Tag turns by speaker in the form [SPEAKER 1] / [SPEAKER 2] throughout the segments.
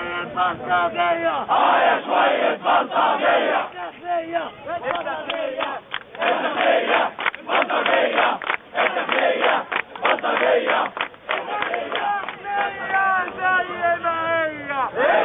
[SPEAKER 1] بلطجية
[SPEAKER 2] يا شوية بلطجية
[SPEAKER 1] الداخلية
[SPEAKER 2] الداخلية الداخلية بلطجية الداخلية بلطجية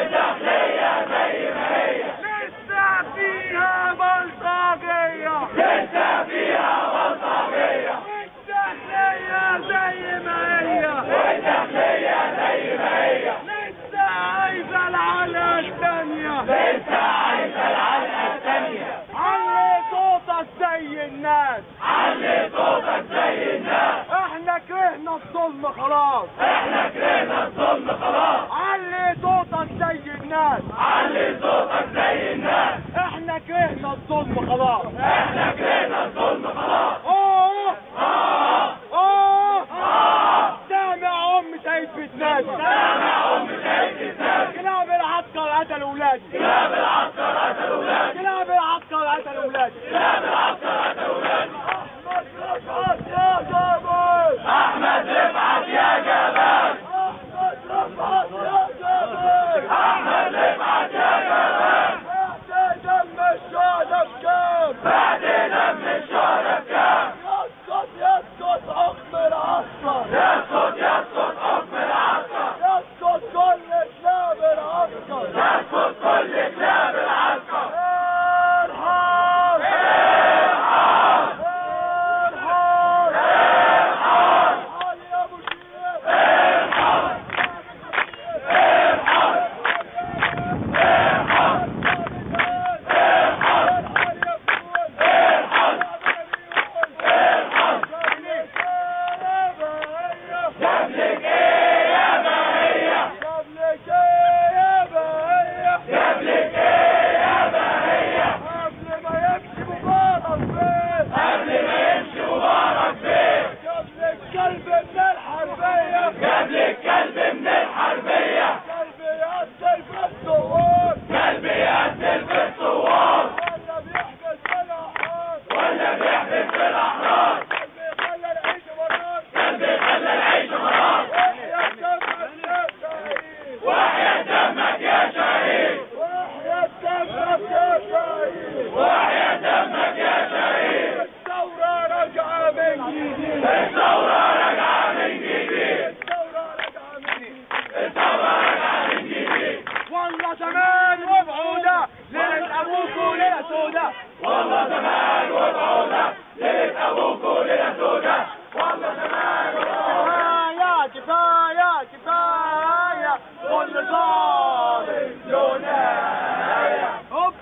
[SPEAKER 2] الداخلية زي ما هي
[SPEAKER 1] لسه فيها بلطجية
[SPEAKER 2] لسه فيها بلطجية
[SPEAKER 1] الداخلية زي ما هي
[SPEAKER 2] والداخلية زي ما هي
[SPEAKER 1] لسه عايزة العلقة التانية
[SPEAKER 2] لسه عايزة العلقة التانية
[SPEAKER 1] علي صوتك زي الناس
[SPEAKER 2] علي صوتك زي الناس
[SPEAKER 1] احنا كرهنا الظلم خلاص
[SPEAKER 2] احنا كرهنا الظلم خلاص
[SPEAKER 1] علي صوتك زي الناس
[SPEAKER 2] علي صوتك زي الناس
[SPEAKER 1] احنا كرهنا الظلم خلاص
[SPEAKER 2] احنا كرهنا الظلم خلاص
[SPEAKER 1] اوه
[SPEAKER 2] آه
[SPEAKER 1] اوه
[SPEAKER 2] آه
[SPEAKER 1] سامع ام سيد بتنادي
[SPEAKER 2] سامع أم شهيد الناس
[SPEAKER 1] كلاب العسكر قتل ولادي
[SPEAKER 2] كلاب العسكر قتلوا ولادي
[SPEAKER 1] كلاب العسكر قتل ولادي
[SPEAKER 2] كلاب العسكر قتلوا ولادي
[SPEAKER 1] احمد رفعت يا جبان
[SPEAKER 2] أحمد رفعت يا جبان
[SPEAKER 1] احمد رفعت يا جبان
[SPEAKER 2] أحمد رفعت يا جبان
[SPEAKER 1] بعد دم الشهداء بكام
[SPEAKER 2] بعد دم الشهداء بكام
[SPEAKER 1] يسقط يسقط حكم العسكر
[SPEAKER 2] يسقط يسقط حكم العسكر
[SPEAKER 1] يسقط كل كلاب العسكر
[SPEAKER 2] يسقط كل كلاب العسكر
[SPEAKER 1] ارحم
[SPEAKER 2] ارحم
[SPEAKER 1] ارحم
[SPEAKER 2] ارحم
[SPEAKER 1] علي يا ابو شيخ
[SPEAKER 2] ارحم ارحم ارحم ارحم جابلك ايه يا بهية جابلك ايه يا بهية قبل ما يمشي مبارك بيه جابلك كلب من الحربية قلبي يقتل في الثوار ولا بيحبس في الأحرار قلبي خلى العيش مرار وحياة دمك يا شهيد وحياة دمك يا شهيد
[SPEAKER 1] الثورة راجعة من جديد
[SPEAKER 2] الثورة راجعة من جديد
[SPEAKER 1] والله زمان وبعودة ليلة أبوك وليلة سودة
[SPEAKER 2] والله زمان وبعودة ليلة أبوك وليلة سودة والله زمان وبعودة
[SPEAKER 1] كفاية كفاية كفاية كل ظالم له نهاية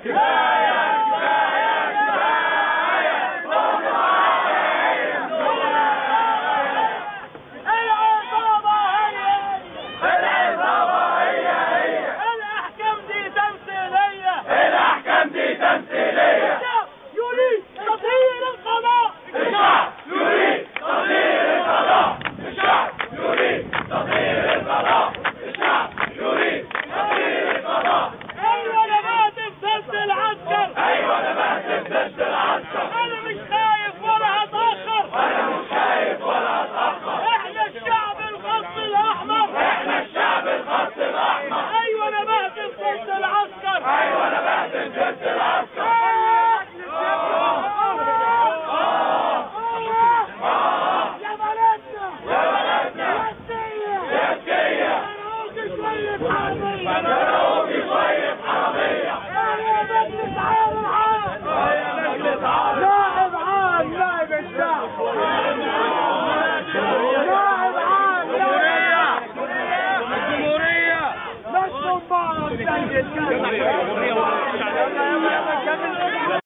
[SPEAKER 2] كفاية
[SPEAKER 1] العصابة هي
[SPEAKER 2] العصابة
[SPEAKER 1] الأحكام دي تمثيلية
[SPEAKER 2] الأحكام دي تمثيلية
[SPEAKER 1] يريد تطهير القضاء
[SPEAKER 2] الشعب يريد تطهير القضاء الشعب يريد تطهير القضاء الشعب يريد تطهير القضاء
[SPEAKER 1] أيوة أنا ما تنسى العسكر
[SPEAKER 2] أيوة أنا ما سبتش العسكر
[SPEAKER 1] أنا مش خايف ولا هتأخر
[SPEAKER 2] وأنا مش خايف ولا أتأخر
[SPEAKER 1] إحنا الشعب الخط الأحمر
[SPEAKER 2] إحنا الشعب الخط الأحمر
[SPEAKER 1] أيوة أنا ما تنسى العسكر
[SPEAKER 2] أيوة أنا بهدم ضد العسكر
[SPEAKER 1] يا بلدنا
[SPEAKER 2] يا بلدنا
[SPEAKER 1] يا
[SPEAKER 2] سياسية
[SPEAKER 1] أنا شوية حرامية
[SPEAKER 2] جنوبي شوية حرامية
[SPEAKER 1] يا مجلس عام
[SPEAKER 2] مجلس عام
[SPEAKER 1] نائب عام نائب الشعب نائب عام الجمهورية نص مبارك سيد